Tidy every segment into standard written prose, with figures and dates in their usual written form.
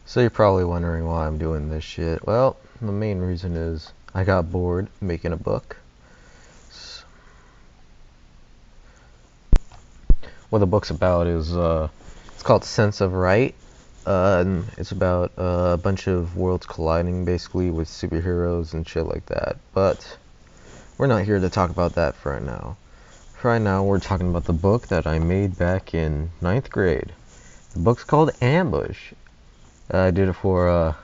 So you're probably wondering why I'm doing this shit. Well, the main reason is I got bored making a book. What the book's about is it's called Sense of Right. And it's about a bunch of worlds colliding basically with superheroes and shit like that. But we're not here to talk about that for right now. For right now, we're talking about the book that I made back in ninth grade. The book's called Ambush. I did it for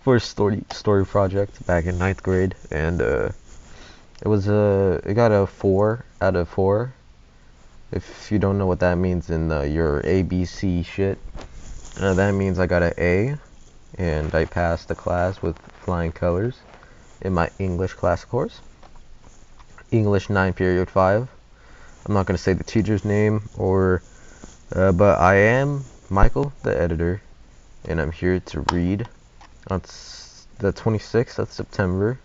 for a story project back in ninth grade, and it got a 4 out of 4. If you don't know what that means in your ABC shit, that means I got an A, and I passed the class with flying colors in my English class course. English 9 period 5. I'm not gonna say the teacher's name but I am Michael, the editor, and I'm here to read on the 26th of September.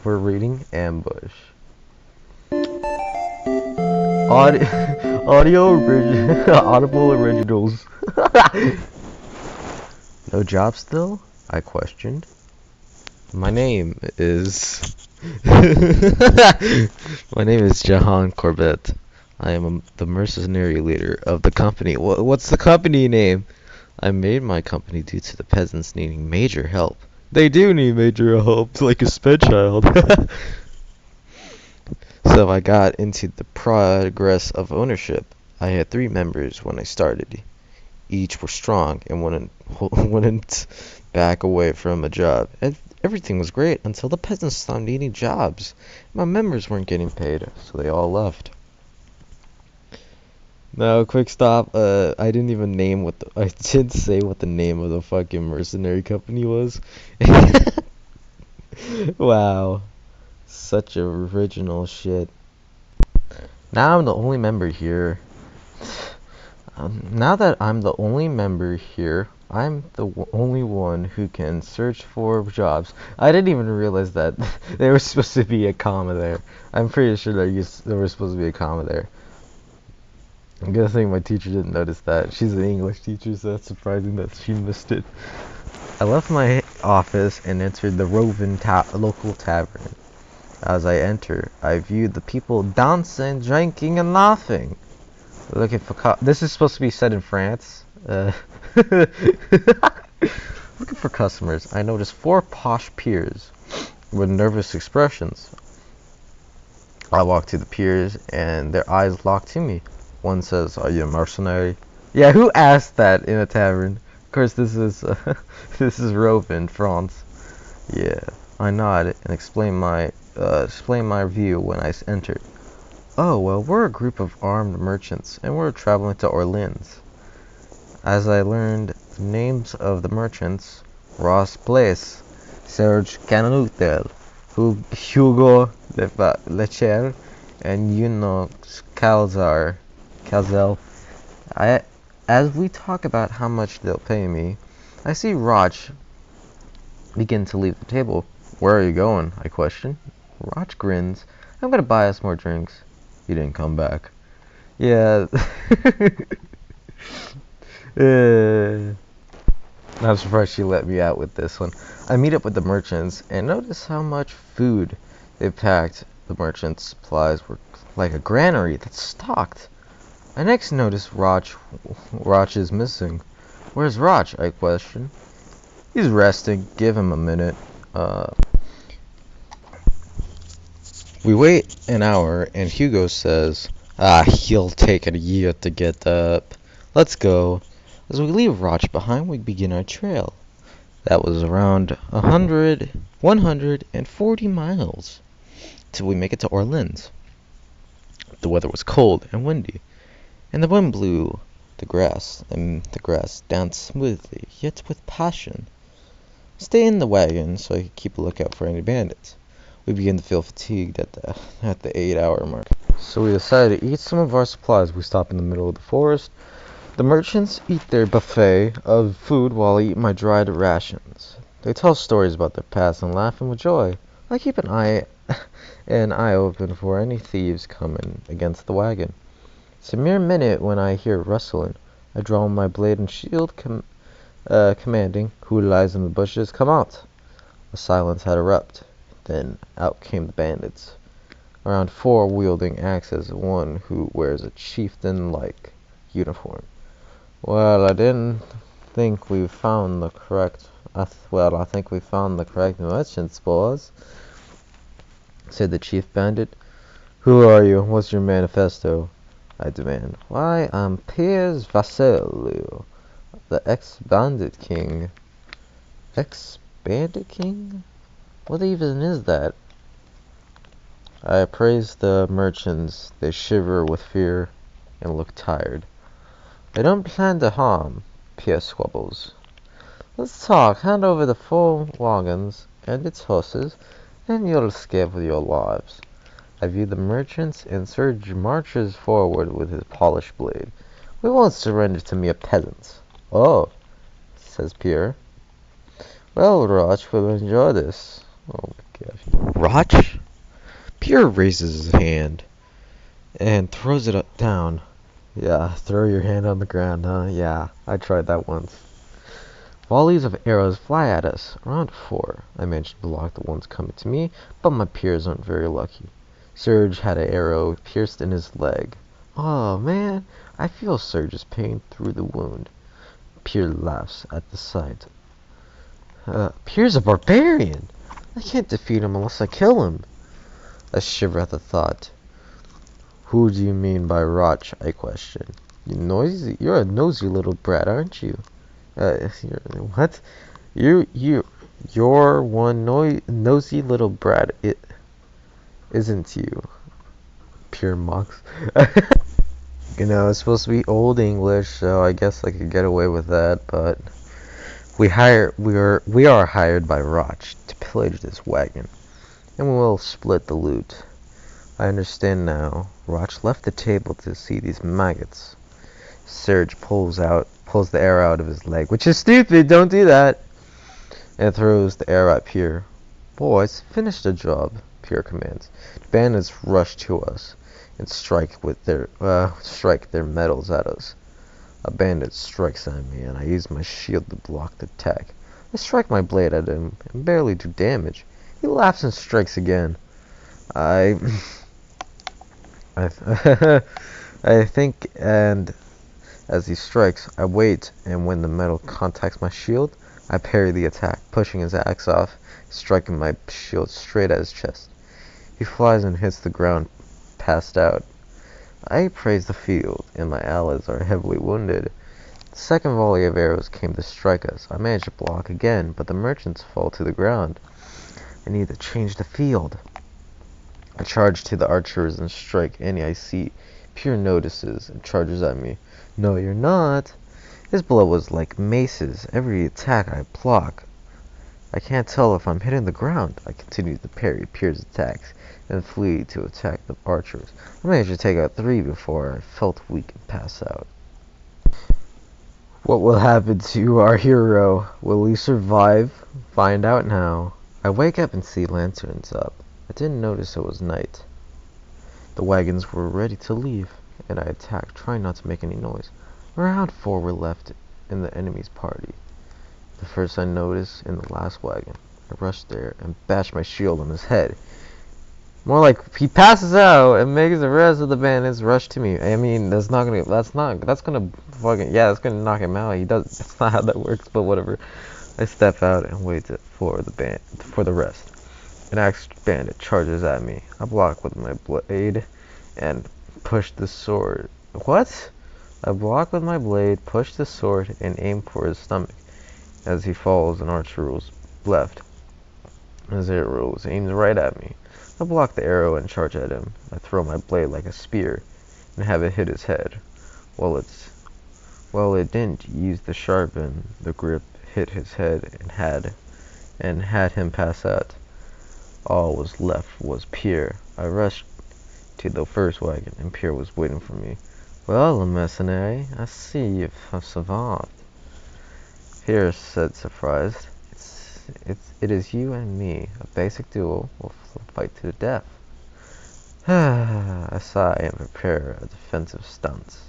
We're reading Ambush. Audible originals. No job still? I questioned. My name is my name is Jahan Corbett. I am the mercenary leader of the company. What's the company name? I made my company due to the peasants needing major help. They do need major help, like a sped child. So I got into the progress of ownership. I had 3 members when I started. Each were strong and wouldn't back away from a job. Everything was great until the peasants stopped needing jobs. My members weren't getting paid, so they all left. No, quick stop. I didn't even name I didn't say what the name of the fucking mercenary company was. Wow. Such original shit. Now I'm the only member here. Now that I'm the only member here, I'm the only one who can search for jobs. I didn't even realize that there was supposed to be a comma there. I'm pretty sure that there was supposed to be a comma there. Good thing my teacher didn't notice that. She's an English teacher, so that's surprising that she missed it. I left my office and entered the Rovin local tavern. As I enter, I viewed the people dancing, drinking, and laughing. Looking for this is supposed to be set in France. Looking for customers, I noticed 4 posh peers with nervous expressions. I walked to the peers, and their eyes locked to me. One says, "Are you a mercenary?" Yeah, who asked that in a tavern? Of course, this is this is Rovin, France. Yeah, I nodded and explained my view when I entered. Oh, well, we're a group of armed merchants, and we're traveling to Orleans. As I learned the names of the merchants, Ross Place, Serge Canutel, Hugo Lecher, and Yunox Calzel, as we talk about how much they'll pay me, I see Roch begin to leave the table. Where are you going? I question. Roch grins. I'm gonna buy us more drinks. He didn't come back. Yeah. I'm surprised she let me out with this one. I meet up with the merchants and notice how much food they packed. The merchants' supplies were like a granary that's stocked. I next notice Roch is missing. Where's Roch? I question. He's resting. Give him a minute. We wait an hour, and Hugo says, he'll take a year to get up. Let's go. As we leave Roch behind, we begin our trail. That was around 140 miles till we make it to Orleans. The weather was cold and windy, and the wind blew the grass danced smoothly, yet with passion. Stay in the wagon so I could keep a lookout for any bandits. We began to feel fatigued at the 8-hour mark. So we decided to eat some of our supplies. We stop in the middle of the forest. The merchants eat their buffet of food while I eat my dried rations. They tell stories about their past and laughing with joy. I keep an eye open for any thieves coming against the wagon. It's a mere minute when I hear rustling. I draw my blade and shield, commanding, "Who lies in the bushes? Come out!" A silence had erupted. Then out came the bandits. Around four wielding axes, one who wears a chieftain-like uniform. "Well, I didn't think we found the correct. I think we found the correct merchants, boys," said the chief bandit. "Who are you? What's your manifesto?" I demand. "Why, I'm Piers Vassallo, the ex-bandit king." Ex-bandit king? What even is that? I appraise the merchants. They shiver with fear and look tired. "They don't plan to harm," Pierre squabbles. "Let's talk. Hand over the 4 wagons and its horses, and you'll escape with your lives." I view the merchants, and Serge marches forward with his polished blade. "We won't surrender to mere peasants." "Oh," says Pierre. "Well, Roch will enjoy this." Oh my gosh. Roch? Pierre raises his hand and throws it down. "Yeah, throw your hand on the ground, huh? Yeah, I tried that once." Volleys of arrows fly at us. Around 4. I managed to block the ones coming to me, but my peers aren't very lucky. Serge had an arrow pierced in his leg. "Oh, man, I feel Serge's pain through the wound." Pierre laughs at the sight. Pierre's a barbarian! I can't defeat him unless I kill him." I shiver at the thought. "Who do you mean by Roch?" I question. You're a nosy little brat, aren't you?" What? You're one nosy little brat, isn't you?" Pierre mocks. It's supposed to be Old English, so I guess I could get away with that, but we are hired by Roch to pillage this wagon, and we'll split the loot. I understand now. Roch left the table to see these maggots. Serge pulls the arrow out of his leg, which is stupid, don't do that, and throws the arrow at Pierre. "Boys, finish the job," Pierre commands. The bandits rush to us and strike their metals at us. A bandit strikes at me, and I use my shield to block the attack. I strike my blade at him and barely do damage. He laughs and strikes again. I I think, and as he strikes, I wait, and when the metal contacts my shield, I parry the attack, pushing his axe off, striking my shield straight at his chest. He flies and hits the ground, passed out. I praise the field, and my allies are heavily wounded. The second volley of arrows came to strike us. I managed to block again, but the merchants fall to the ground. I need to change the field. I charge to the archers and strike any I see. Pierre notices and charges at me. "No, you're not." His blow was like maces. Every attack I block. I can't tell if I'm hitting the ground. I continue to parry Pierre's attacks and flee to attack the archers. I managed to take out 3 before I felt weak and pass out. What will happen to our hero? Will he survive? Find out now. I wake up and see lanterns up. I didn't notice it was night. The wagons were ready to leave, and I attacked, trying not to make any noise. Around 4 were left in the enemy's party. The first I noticed in the last wagon. I rushed there and bashed my shield on his head. More like he passes out and makes the rest of the bandits rush to me. I mean, that's gonna knock him out. That's not how that works, but whatever. I step out and wait for the rest. An axed bandit charges at me. I block with my blade and push the sword. What? I block with my blade, push the sword, and aim for his stomach. As he falls, an archer rolls left. His arrow aims right at me. I block the arrow and charge at him. I throw my blade like a spear and have it hit his head. Well, it didn't use the sharpen. The grip hit his head and had him pass out. All was left was Pierre. I rushed to the first wagon, and Pierre was waiting for me. "Well, mercenary, I see you have survived." Pierre said, surprised. It is you and me. A basic duel. We'll fight to the death." I sigh and prepare a defensive stance.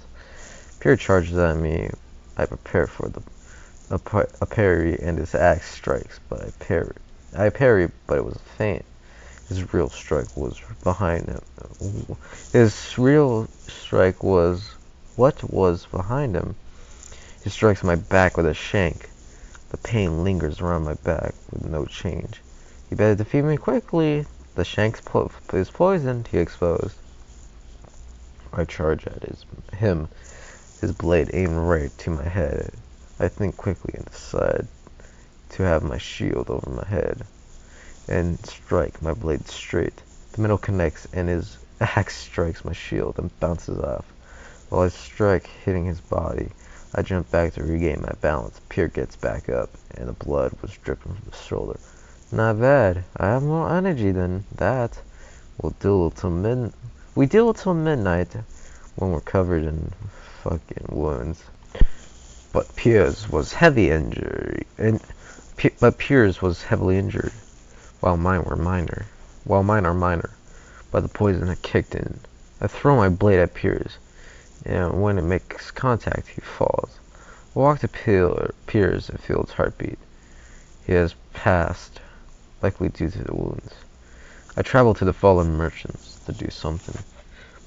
Pierre charges at me. I prepare for a parry, and his axe strikes, but I parry, but it was faint. His real strike was behind him. His real strike was what was behind him. He strikes my back with a shank. The pain lingers around my back with no change. He better defeat me quickly. The shank is poisoned, he exposed. I charge at him, his blade aimed right to my head. I think quickly and decide to have my shield over my head and strike my blade straight. The middle connects and his axe strikes my shield and bounces off. While I strike, hitting his body, I jump back to regain my balance. Pierre gets back up, and the blood was dripping from his shoulder. Not bad. I have more energy than that. We deal till midnight when we're covered in fucking wounds. But Pierre's was heavy injury, but Pierre's was heavily injured, while mine are minor. But the poison had kicked in. I throw my blade at Pierre's, and when it makes contact, he falls. I walk to Pierre's and feel his heartbeat. He has passed, likely due to the wounds. I travel to the fallen merchants to do something,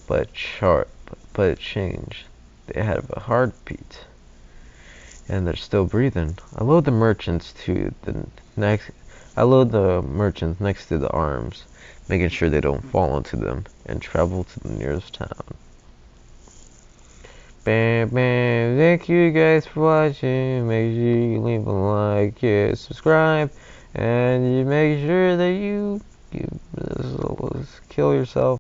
but it changed. They had a heartbeat, and they're still breathing. I load the merchants next to the arms, making sure they don't fall into them, and travel to the nearest town. Bam, bam. Thank you guys for watching. Make sure you leave a like, yeah, subscribe, and you make sure that you kill yourself.